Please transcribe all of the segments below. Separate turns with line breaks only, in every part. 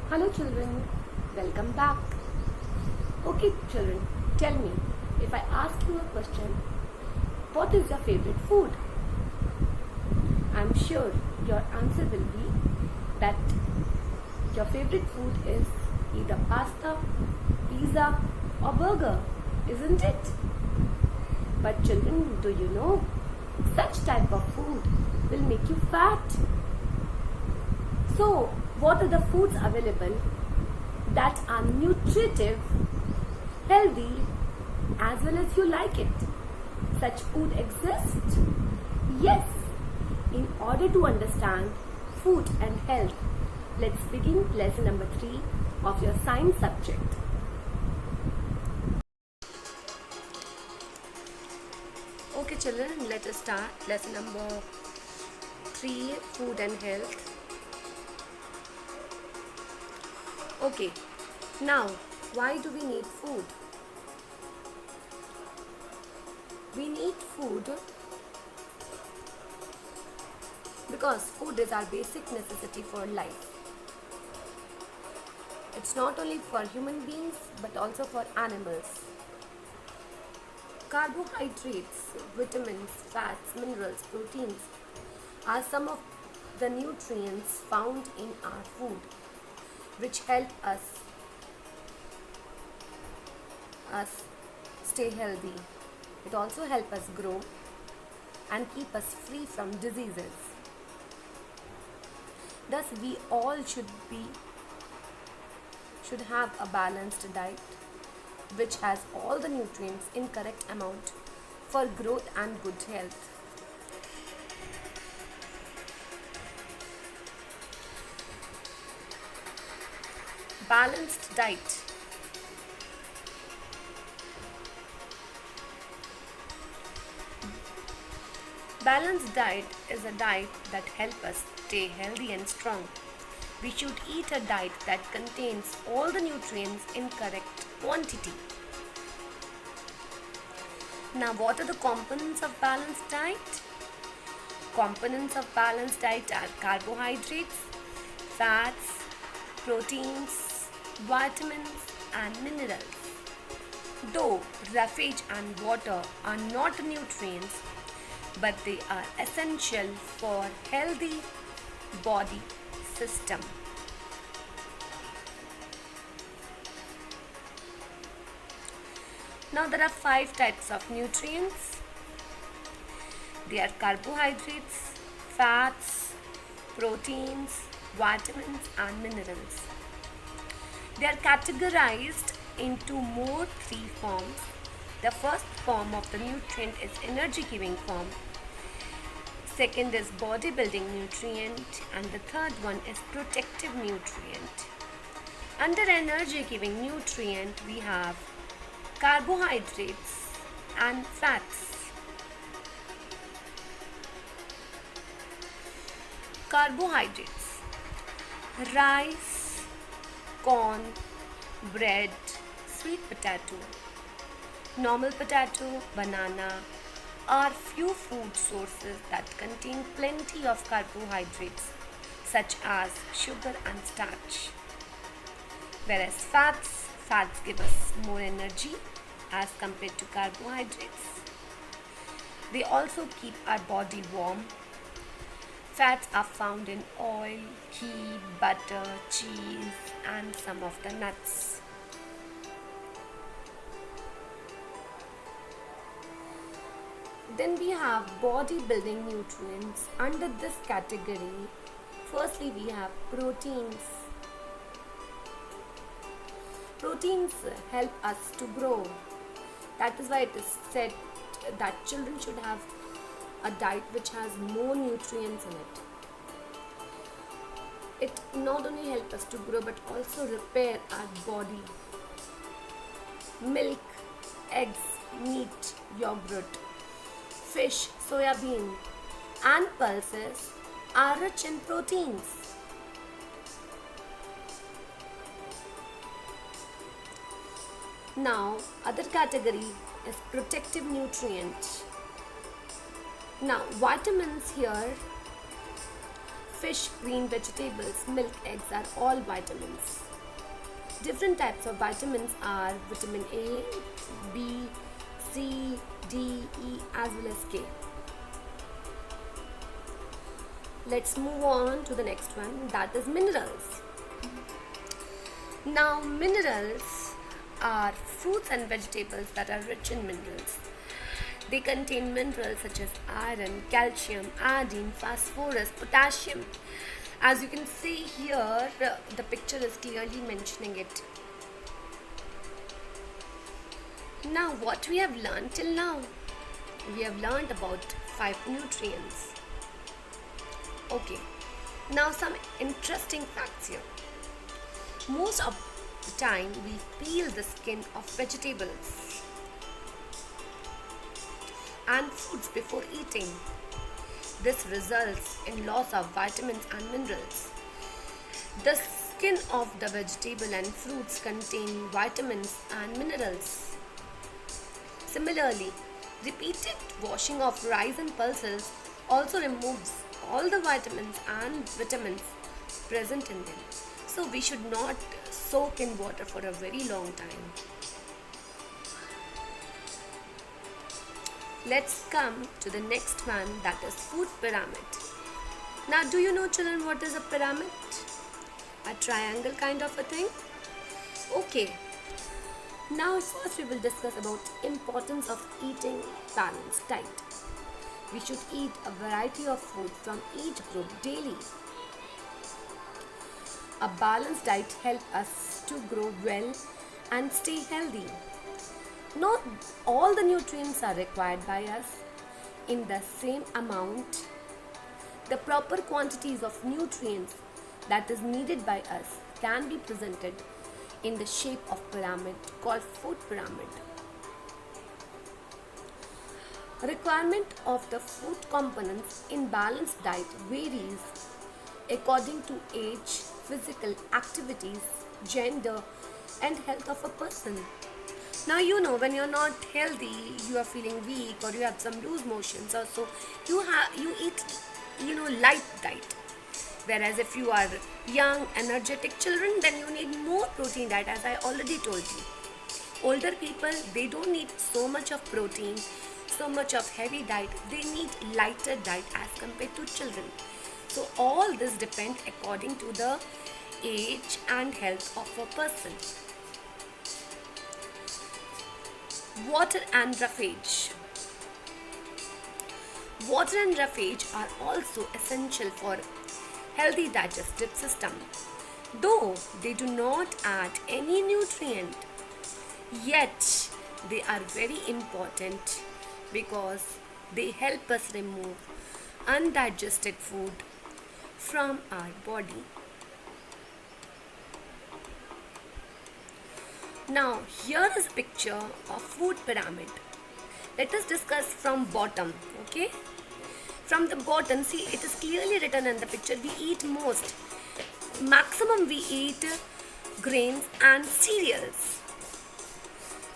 Hello children, welcome back. Okay children, tell me, if I ask you a question, what is your favorite food? I'm sure your answer will be that your favorite food is either pasta, pizza or burger, isn't it? But children, do you know such type of food will make you fat? So, what are the foods available that are nutritive, healthy, as well as you like it? Such food exist? Yes. In order to understand food and health, let's begin lesson number 3 of your science subject. Okay children, let us start lesson number 3, food and health. Okay, now why do we need food? We need food because food is our basic necessity for life. It's not only for human beings but also for animals. Carbohydrates, vitamins, fats, minerals, proteins are some of the nutrients found in our food which help us stay healthy. It also helps us grow and keep us free from diseases. Thus, we all should have a balanced diet which has all the nutrients in correct amount for growth and good health. Balanced diet. Balanced diet is a diet that helps us stay healthy and strong. We should eat a diet that contains all the nutrients in correct quantity. Now, what are the components of balanced diet? Components of balanced diet are carbohydrates, fats, proteins, vitamins and minerals. Though roughage and water are not nutrients, but they are essential for healthy body system. Now there are 5 types of nutrients. They are carbohydrates, fats, proteins, vitamins and minerals. They are categorized into more 3 forms. The first form of the nutrient is energy giving form. Second is body building nutrient and the third one is protective nutrient. Under energy giving nutrient we have carbohydrates and fats. Carbohydrates: rice, corn, bread, sweet potato, normal potato, banana are few food sources that contain plenty of carbohydrates such as sugar and starch. Whereas fats give us more energy as compared to carbohydrates. They also keep our body warm. Fats are found in oil, ghee, butter, cheese and some of the nuts. Then we have body building nutrients. Under this category, firstly we have proteins. Proteins help us to grow. That is why it is said that children should have a diet which has more nutrients in it. It not only helps us to grow but also repair our body. Milk, eggs, meat, yogurt, fish, soya bean and pulses are rich in proteins. Now, other category is protective nutrient. Now, vitamins here Fish, green vegetables, milk, eggs are all vitamins. Different types of vitamins are vitamin A, B, C, D, E as well as K. Let's move on to the next one, that is minerals. Now minerals are fruits and vegetables that are rich in minerals. They contain minerals such as iron, calcium, iodine, phosphorus, potassium. As you can see here, the picture is clearly mentioning it. Now what we have learned till now? We have learned about 5 nutrients. Okay, now some interesting facts here. Most of the time we peel the skin of vegetables and fruits before eating. This results in loss of vitamins and minerals. The skin of the vegetable and fruits contain vitamins and minerals. Similarly, repeated washing of rice and pulses also removes all the vitamins and vitamins present in them. So we should not soak in water for a very long time. Let's come to the next one, that is food pyramid. Now do you know children what is a pyramid? A triangle kind of a thing? Okay. Now first we will discuss about importance of eating balanced diet. We should eat a variety of food from each group daily. A balanced diet helps us to grow well and stay healthy. Not all the nutrients are required by us in the same amount. The proper quantities of nutrients that is needed by us can be presented in the shape of pyramid called food pyramid. Requirement of the food components in balanced diet varies according to age, physical activities, gender and health of a person. Now you know when you're not healthy, you are feeling weak or you have some loose motions or so, you eat light diet. Whereas if you are young, energetic children, then you need more protein diet, as I already told you. Older people, they don't need so much of protein, so much of heavy diet. They need lighter diet as compared to children. So all this depends according to the age and health of a person. Water and roughage. Water and roughage are also essential for healthy digestive system. Though they do not add any nutrient, yet they are very important because they help us remove undigested food from our body. Now here is a picture of food pyramid. Let us discuss from bottom, okay? From the bottom, see, it is clearly written in the picture, we eat most. Maximum we eat grains and cereals.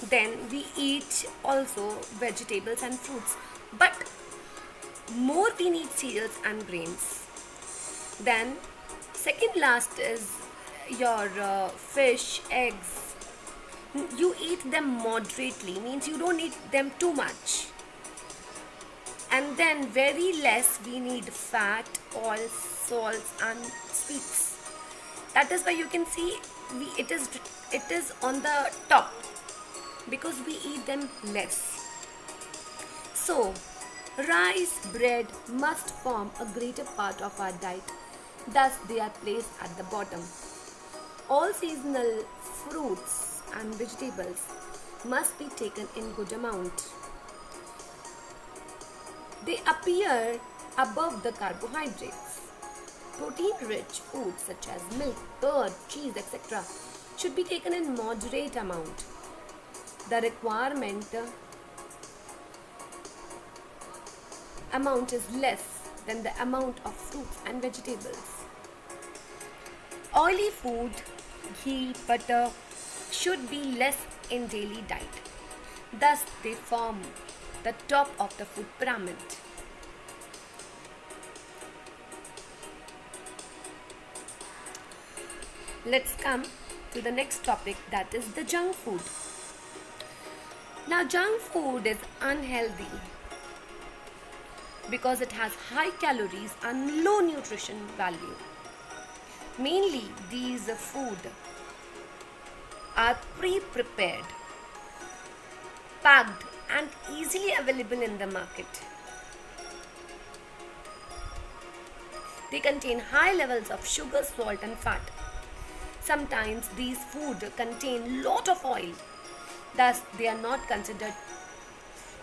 Then we eat also vegetables and fruits. But more we need cereals and grains. Then second last is your fish, eggs. You eat them moderately, means you don't eat them too much. And then very less we need fat, oil, salts and sweets. That is why you can see it is on the top because we eat them less. So rice, bread must form a greater part of our diet. Thus they are placed at the bottom. All seasonal fruits and vegetables must be taken in good amount. They appear above the carbohydrates. Protein-rich foods such as milk, curd, cheese, etc. should be taken in moderate amount. The requirement amount is less than the amount of fruits and vegetables. Oily food, ghee, butter should be less in daily diet. Thus they form the top of the food pyramid. Let's come to the next topic, that is the junk food. Now, junk food is unhealthy because it has high calories and low nutrition value. Mainly, these food are pre-prepared, packed and easily available in the market. They contain high levels of sugar, salt and fat. Sometimes these food contain lot of oil, thus they are not considered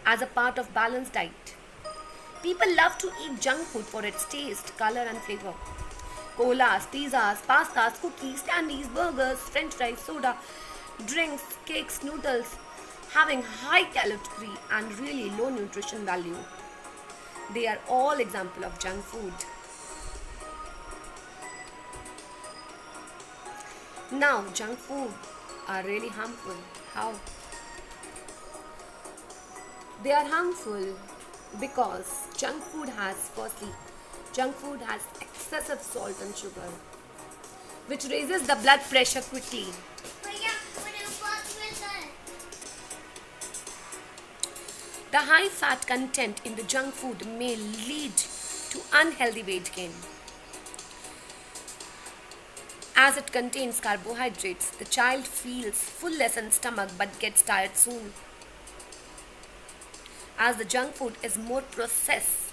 as a part of balanced diet. People love to eat junk food for its taste, color and flavor. Colas, pizzas, pastas, cookies, candies, burgers, french fries, soda, drinks, cakes, noodles, having high calorie and really low nutrition value. They are all example of junk food. Now, junk food are really harmful. How? They are harmful because junk food has excessive salt and sugar, which raises the blood pressure quickly. The high fat content in the junk food may lead to unhealthy weight gain. As it contains carbohydrates, the child feels fullness in stomach but gets tired soon. As the junk food is more processed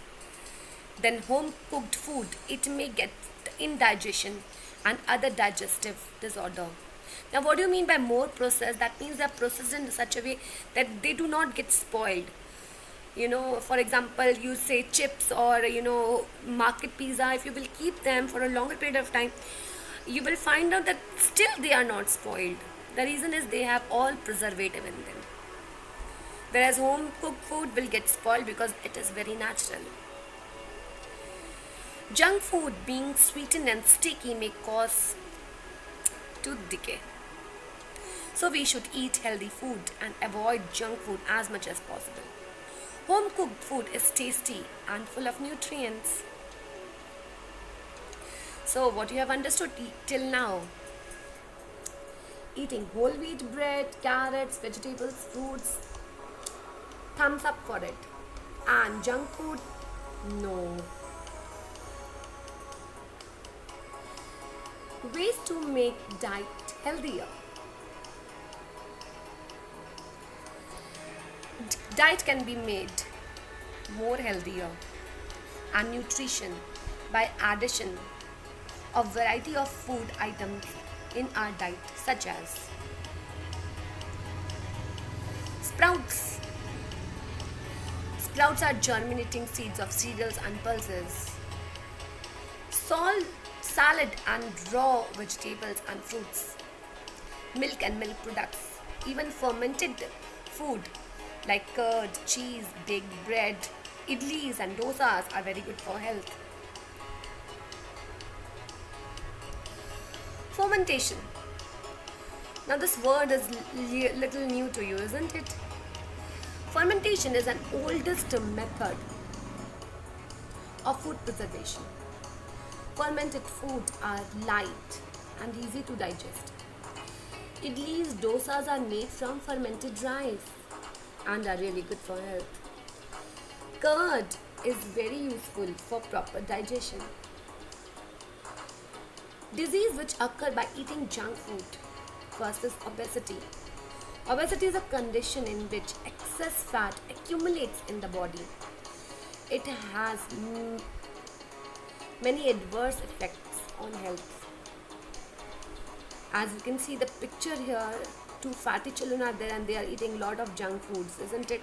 than home cooked food, it may get indigestion and other digestive disorder. Now, what do you mean by more processed? That means they are processed in such a way that they do not get spoiled. For example, you say chips or market pizza, if you will keep them for a longer period of time, you will find out that still they are not spoiled. The reason is they have all preservative in them. Whereas home cooked food will get spoiled because it is very natural. Junk food being sweetened and sticky may cause tooth decay. So we should eat healthy food and avoid junk food as much as possible. Home cooked food is tasty and full of nutrients. So what you have understood till now: eating whole wheat bread, carrots, vegetables, fruits, thumbs up for it. And junk food, no. Ways to make diet healthier. Diet can be made more healthier and nutrition by addition of variety of food items in our diet, such as sprouts. Sprouts are germinating seeds of cereals and pulses. Salad and raw vegetables and fruits. Milk and milk products. Even fermented food like curd, cheese, baked bread, idlis and dosas are very good for health. Fermentation. Now this word is little new to you, isn't it? Fermentation is an oldest method of food preservation. Fermented food are light and easy to digest. Idlis, dosas are made from fermented rice and are really good for health. Curd is very useful for proper digestion. Disease which occur by eating junk food. First is obesity. Obesity is a condition in which excess fat accumulates in the body. It has many adverse effects on health. As you can see the picture here, two fatty children are there and they are eating lot of junk foods, isn't it?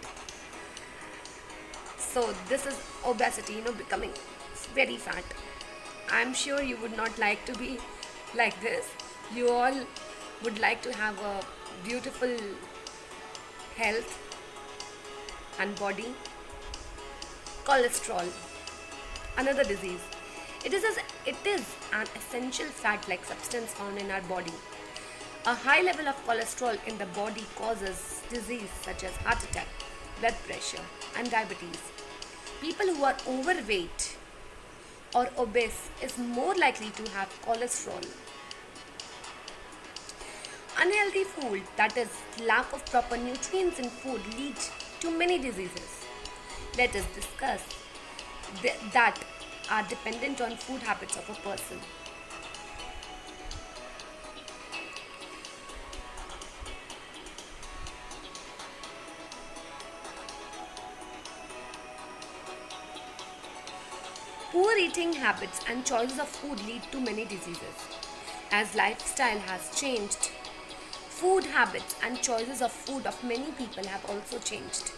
So this is obesity, becoming very fat. I'm sure you would not like to be like this. You all would like to have a beautiful health and body. Cholesterol, another disease. It is an essential fat-like substance found in our body. A high level of cholesterol in the body causes disease such as heart attack, blood pressure, and diabetes. People who are overweight or obese is more likely to have cholesterol. Unhealthy food, that is lack of proper nutrients in food, leads to many diseases. Let us discuss that are dependent on food habits of a person. Poor eating habits and choices of food lead to many diseases. As lifestyle has changed, food habits and choices of food of many people have also changed.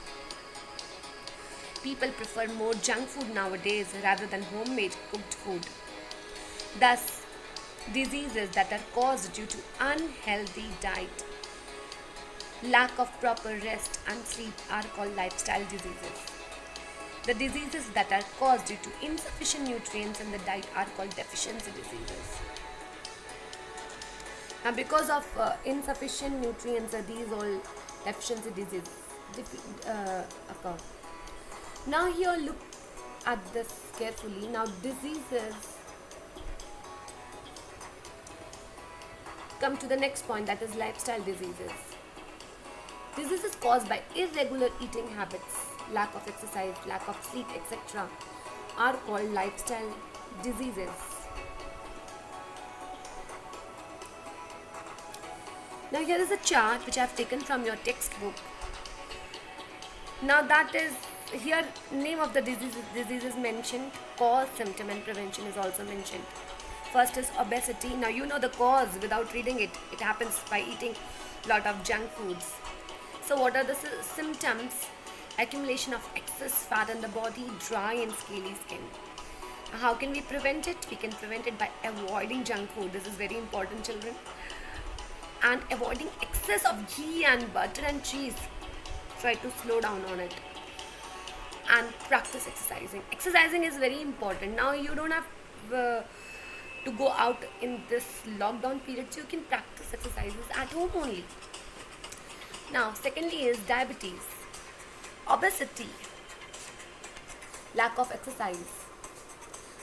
People prefer more junk food nowadays rather than homemade cooked food. Thus, diseases that are caused due to unhealthy diet, lack of proper rest and sleep are called lifestyle diseases. The diseases that are caused due to insufficient nutrients in the diet are called deficiency diseases. Now, because of insufficient nutrients, these all deficiency diseases occur. Now, here look at this carefully. Now, diseases come to the next point, that is lifestyle diseases. Diseases caused by irregular eating habits, lack of exercise, lack of sleep, etc. are called lifestyle diseases. Now here is a chart which I have taken from your textbook. Now that is, here name of the disease is mentioned, cause, symptom and prevention is also mentioned. First is obesity. Now you know the cause without reading it. It happens by eating lot of junk foods. So what are the symptoms? Accumulation of excess fat in the body, dry and scaly skin. How can we prevent it? We can prevent it by avoiding junk food. This is very important, children. And avoiding excess of ghee and butter and cheese. Try to slow down on it. And practice exercising. Exercising is very important. Now you don't have to go out in this lockdown period, so you can practice exercises at home only. Now secondly is diabetes, obesity, lack of exercise,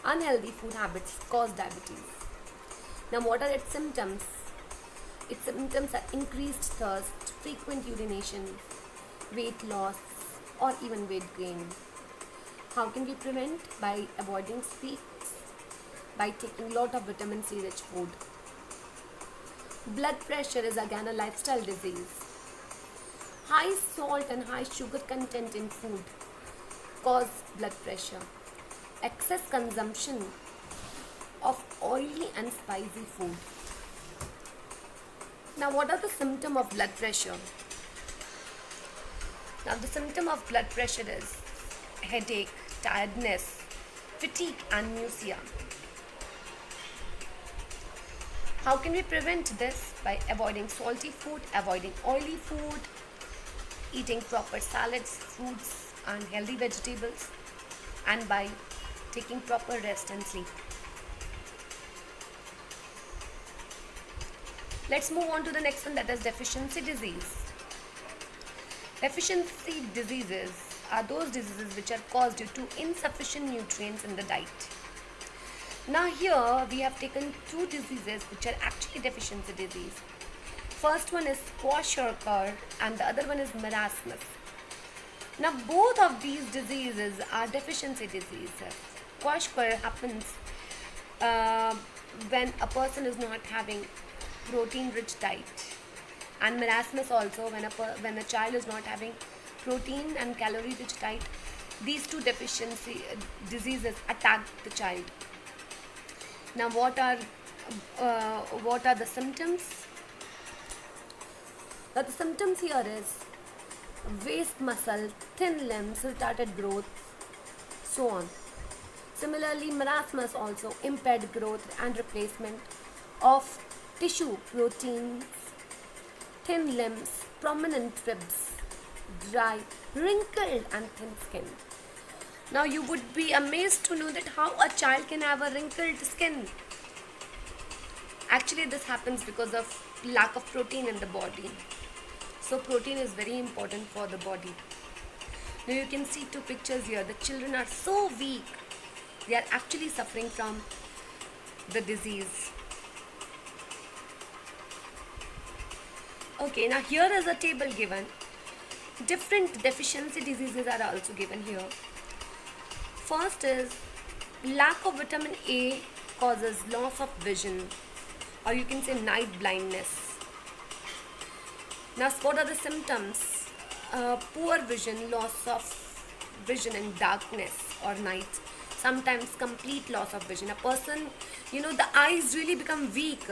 unhealthy food habits cause diabetes. Now what are its symptoms? Its symptoms are increased thirst, frequent urination, weight loss or even weight gain. How can we prevent? By avoiding sweets, by taking lot of vitamin C rich food. Blood pressure is again a lifestyle disease. High salt and high sugar content in food cause blood pressure. Excess consumption of oily and spicy food. Now what are the symptoms of blood pressure? Now the symptom of blood pressure is headache, tiredness, fatigue and nausea. How can we prevent this? By avoiding salty food, avoiding oily food, eating proper salads, fruits and healthy vegetables, and by taking proper rest and sleep. Let's move on to the next one, that is deficiency disease. Deficiency diseases are those diseases which are caused due to insufficient nutrients in the diet. Now here we have taken two diseases which are actually deficiency disease. First one is kwashiorkor and the other one is marasmus. Now both of these diseases are deficiency diseases. Kwashiorkor happens when a person is not having protein rich diet, and marasmus also when a child is not having protein and calorie rich diet. These two deficiency diseases attack the child. Now what are the symptoms? Now the symptoms here is waist muscle, thin limbs, retarded growth, so on. Similarly, marasmus also impaired growth and replacement of tissue, proteins, thin limbs, prominent ribs, dry, wrinkled and thin skin. Now you would be amazed to know that how a child can have a wrinkled skin. Actually this happens because of lack of protein in the body. So protein is very important for the body. Now you can see two pictures here. The children are so weak. They are actually suffering from the disease. Okay, now here is a table given. Different deficiency diseases are also given here. First is lack of vitamin A causes loss of vision, or you can say night blindness. Now, what are the symptoms? Poor vision, loss of vision in darkness or night. Sometimes complete loss of vision. A person, the eyes really become weak.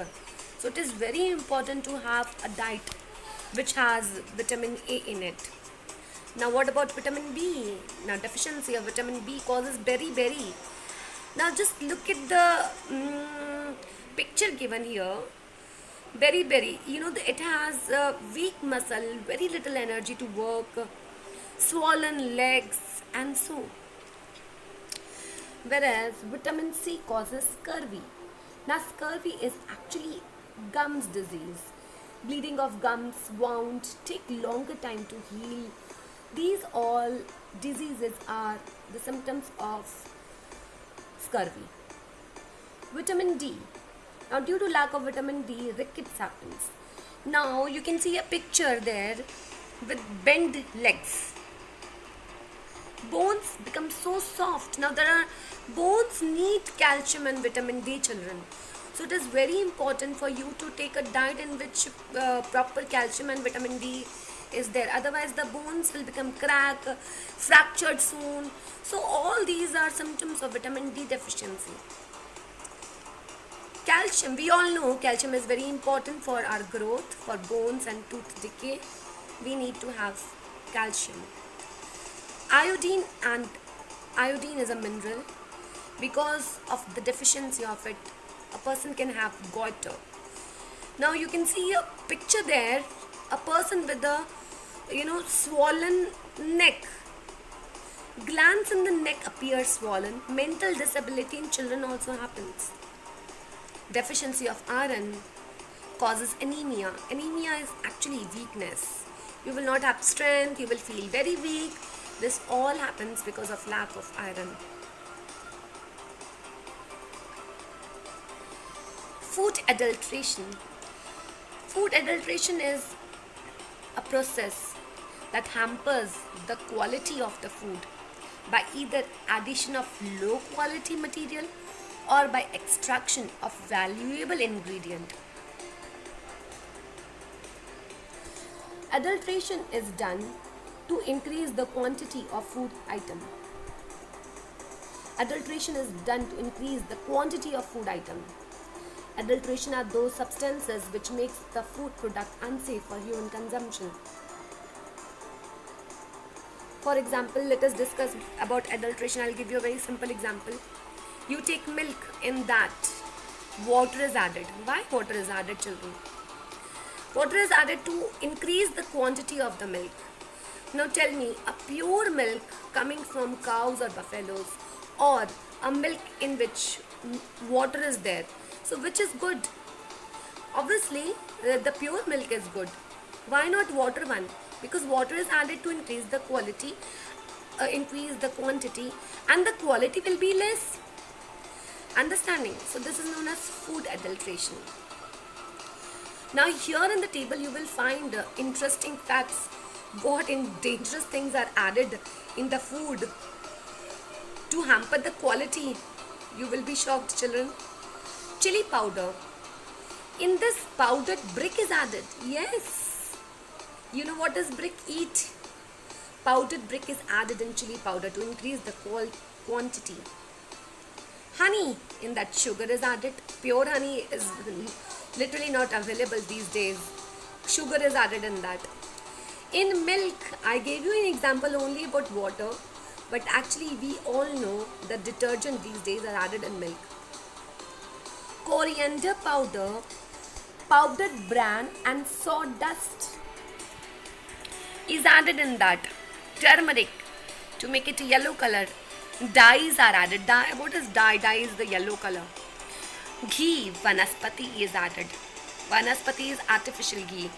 So it is very important to have a diet which has vitamin A in it. Now what about vitamin B? Now deficiency of vitamin B causes beriberi. Now just look at the picture given here. Beriberi, it has weak muscle, very little energy to work, swollen legs and so. Whereas vitamin C causes scurvy. Now scurvy is actually gums disease. Bleeding of gums, wound, take longer time to heal. These all diseases are the symptoms of scurvy. Vitamin D. Now due to lack of vitamin D, rickets happens. Now you can see a picture there with bent legs. Bones become so soft. Now bones need calcium and vitamin D, children. So it is very important for you to take a diet in which proper calcium and vitamin D is there. Otherwise the bones will become cracked, fractured soon. So all these are symptoms of vitamin D deficiency. Calcium, we all know calcium is very important for our growth, for bones and tooth decay. We need to have calcium. Iodine is a mineral. Because of the deficiency of it, a person can have goiter. Now you can see a picture there, a person with a swollen neck. Glands in the neck appear swollen. Mental disability in children also happens. Deficiency of iron causes anemia. Anemia is actually weakness. You will not have strength, you will feel very weak. This all happens because of lack of iron. Food adulteration. Food adulteration is a process that hampers the quality of the food by either addition of low quality material or by extraction of valuable ingredient. Adulteration is done to increase the quantity of food item. Adulteration is done to increase the quantity of food item. Adulteration are those substances which makes the food product unsafe for human consumption. For example, let us discuss about adulteration. I'll give you a very simple example. You take milk, in that water is added. Why water is added, children? Water is added to increase the quantity of the milk. Now tell me, a pure milk coming from cows or buffaloes, or a milk in which water is there, so which is good? Obviously the pure milk is good. Why not water one? Because water is added to increase the quality, increase the quantity, and the quality will be less. Understanding? So this is known as food adulteration. Now here in the table you will find interesting facts. What dangerous things are added in the food to hamper the quality. You will be shocked, children. Chili powder. In this powdered brick is added. Yes. You know what is brick? Eat. Powdered brick is added in chili powder to increase the quantity. Honey, in that sugar is added. Pure honey is literally not available these days. Sugar is added in that. In milk, I gave you an example only about water, but actually we all know that detergent these days are added in milk. Coriander powder, powdered bran and sawdust is added in that. Turmeric, to make it a yellow color. Dyes are added. What is dye? Dye is the yellow color. Ghee, vanaspati is added. Vanaspati is artificial ghee.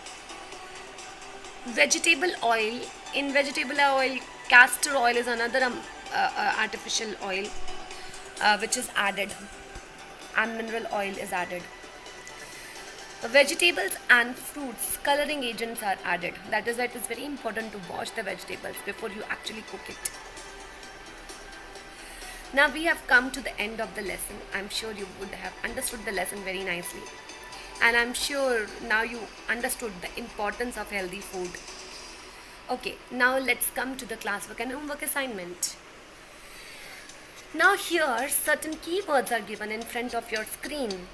Vegetable oil. In vegetable oil, castor oil is another artificial oil which is added, and mineral oil is added. Vegetables and fruits, coloring agents are added. That is why it is very important to wash the vegetables before you actually cook it. Now we have come to the end of the lesson. I'm sure you would have understood the lesson very nicely. And I'm sure now you understood the importance of healthy food. Okay, now let's come to the classwork and homework assignment. Now here certain keywords are given in front of your screen.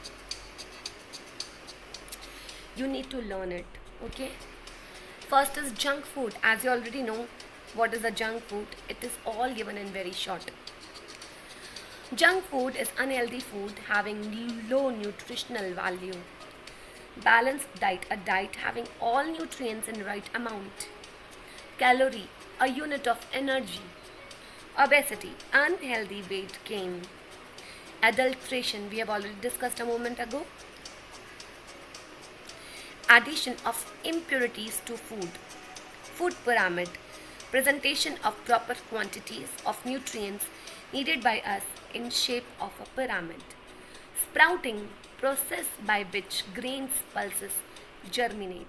You need to learn it, okay? First is junk food. As you already know what is a junk food, it is all given in very short. Junk food is unhealthy food having low nutritional value. Balanced diet, a diet having all nutrients in right amount. Calorie, a unit of energy. Obesity, unhealthy weight gain. Adulteration, we have already discussed a moment ago. Addition of impurities to food. Food pyramid, presentation of proper quantities of nutrients needed by us in shape of a pyramid. Sprouting, process by which grains pulses germinate.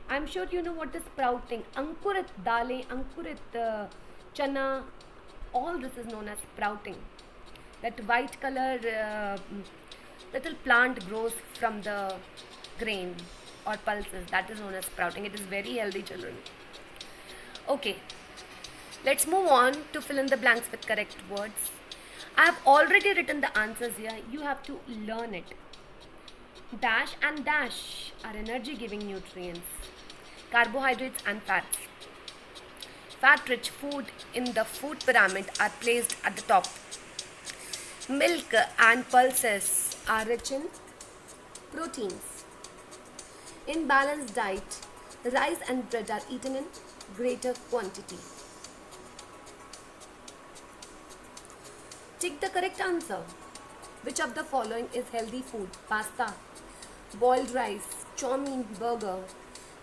I'm sure you know what is sprouting. Ankurit dale, ankurit chana, all this is known as sprouting. That white color little plant grows from the grain or pulses. That is known as sprouting. It is very healthy, children. Okay, let's move on to fill in the blanks with correct words. I have already written the answers here. You have to learn it. Dash and dash are energy giving nutrients. Carbohydrates and fats. Fat rich food in the food pyramid are placed at the top. Milk and pulses are rich in proteins. In balanced diet, rice and bread are eaten in greater quantity. Take the correct answer. Which of the following is healthy food? Pasta, boiled rice, chow mein, burger.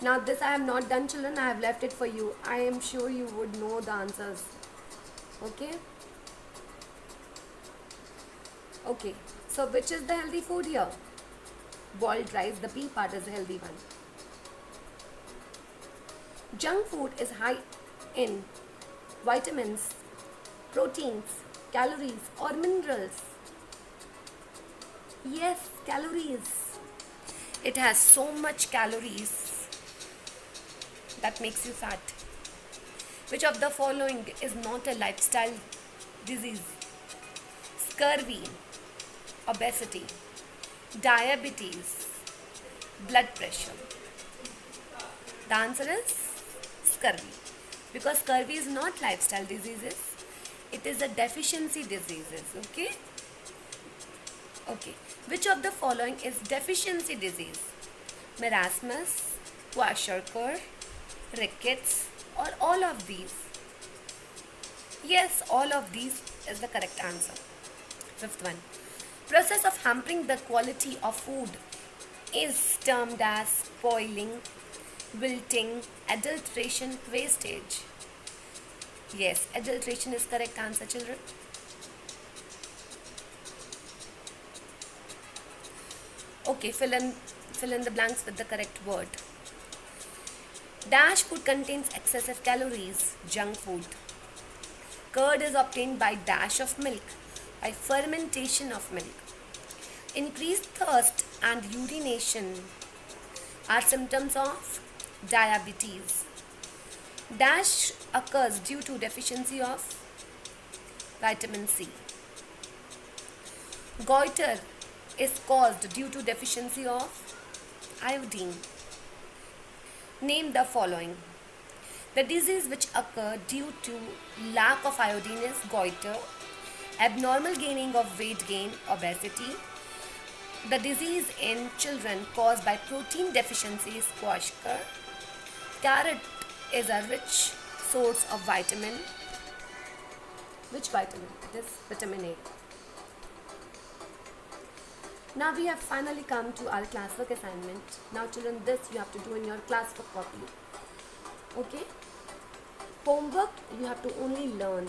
Now this I have not done, children. I have left it for you. I am sure you would know the answers. Okay? Okay. So which is the healthy food here? Boiled rice. The B part is the healthy one. Junk food is high in vitamins, proteins, calories or minerals. Yes, calories. It has so much calories that makes you fat. Which of the following is not a lifestyle disease? Scurvy, obesity, diabetes, blood pressure. The answer is scurvy. Because scurvy is not lifestyle diseases. It is a deficiency diseases. Okay? Okay. Which of the following is deficiency disease? Marasmus, Kwashiorkor, rickets, or all of these? Yes, all of these is the correct answer. Fifth one. Process of hampering the quality of food is termed as spoiling, wilting, adulteration, wastage. Yes, adulteration is correct answer, children. Okay, fill in the blanks with the correct word. Dash food contains excessive calories, junk food. Curd is obtained by dash of milk, by fermentation of milk. Increased thirst and urination are symptoms of diabetes. Dash occurs due to deficiency of vitamin C. Goiter is caused due to deficiency of iodine. Name the following. The disease which occur due to lack of iodine is goiter, abnormal gaining of weight gain, obesity. The disease in children caused by protein deficiency is Kwashiorkor. Carrot is a rich source of vitamin. Which vitamin? It is vitamin A. Now we have finally come to our classwork assignment. Now children, this you have to do in your classwork copy. Okay? Homework you have to only learn.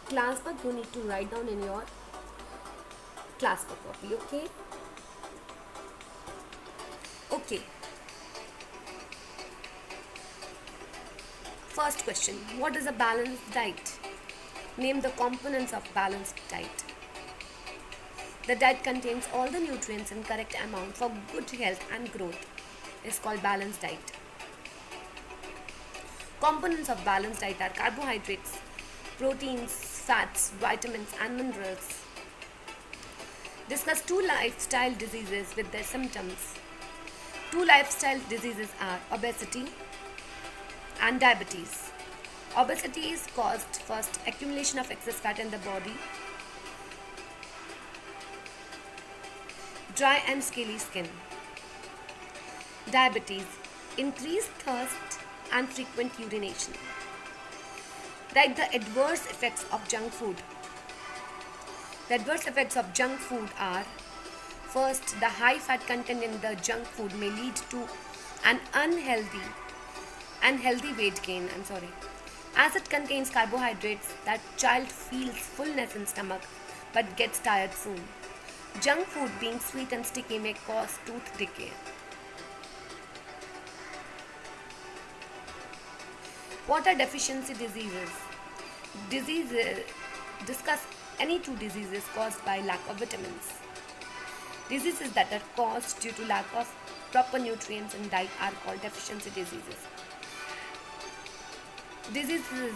Classwork you need to write down in your class का copy. Okay. Okay. First question. What is a balanced diet? Name the components of balanced diet. The diet contains all the nutrients in correct amount for good health and growth. Is called balanced diet. Components of balanced diet are carbohydrates, proteins, fats, vitamins and minerals. Discuss 2 lifestyle diseases with their symptoms. 2 lifestyle diseases are obesity and diabetes. Obesity is caused first accumulation of excess fat in the body, dry and scaly skin. Diabetes, increased thirst and frequent urination. Write the adverse effects of junk food. The adverse effects of junk food are: first, the high fat content in the junk food may lead to an unhealthy weight gain. As it contains carbohydrates, that child feels fullness in stomach but gets tired soon. Junk food, being sweet and sticky, may cause tooth decay. What are deficiency diseases? Discuss any 2 diseases caused by lack of vitamins. Diseases that are caused due to lack of proper nutrients in diet are called deficiency diseases. Diseases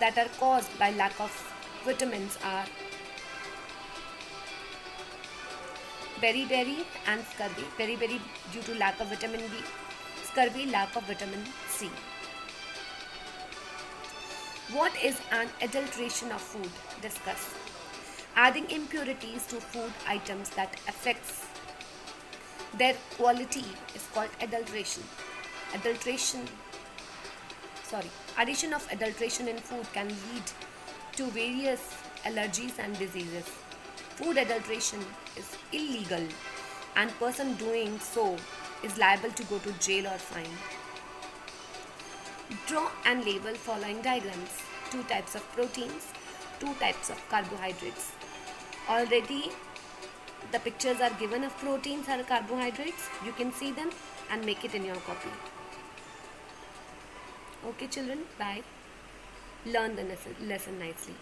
that are caused by lack of vitamins are beriberi and scurvy. Beriberi due to lack of vitamin B, scurvy lack of vitamin C. What is an adulteration of food? Discuss. Adding impurities to food items that affects their quality is called adulteration. Addition of adulteration in food can lead to various allergies and diseases. Food adulteration is illegal and person doing so is liable to go to jail or fine. Draw and label following diagrams. 2 types of proteins, 2 types of carbohydrates. Already the pictures are given of proteins and carbohydrates. You can see them and make it in your copy. Okay children, bye. Learn the lesson nicely.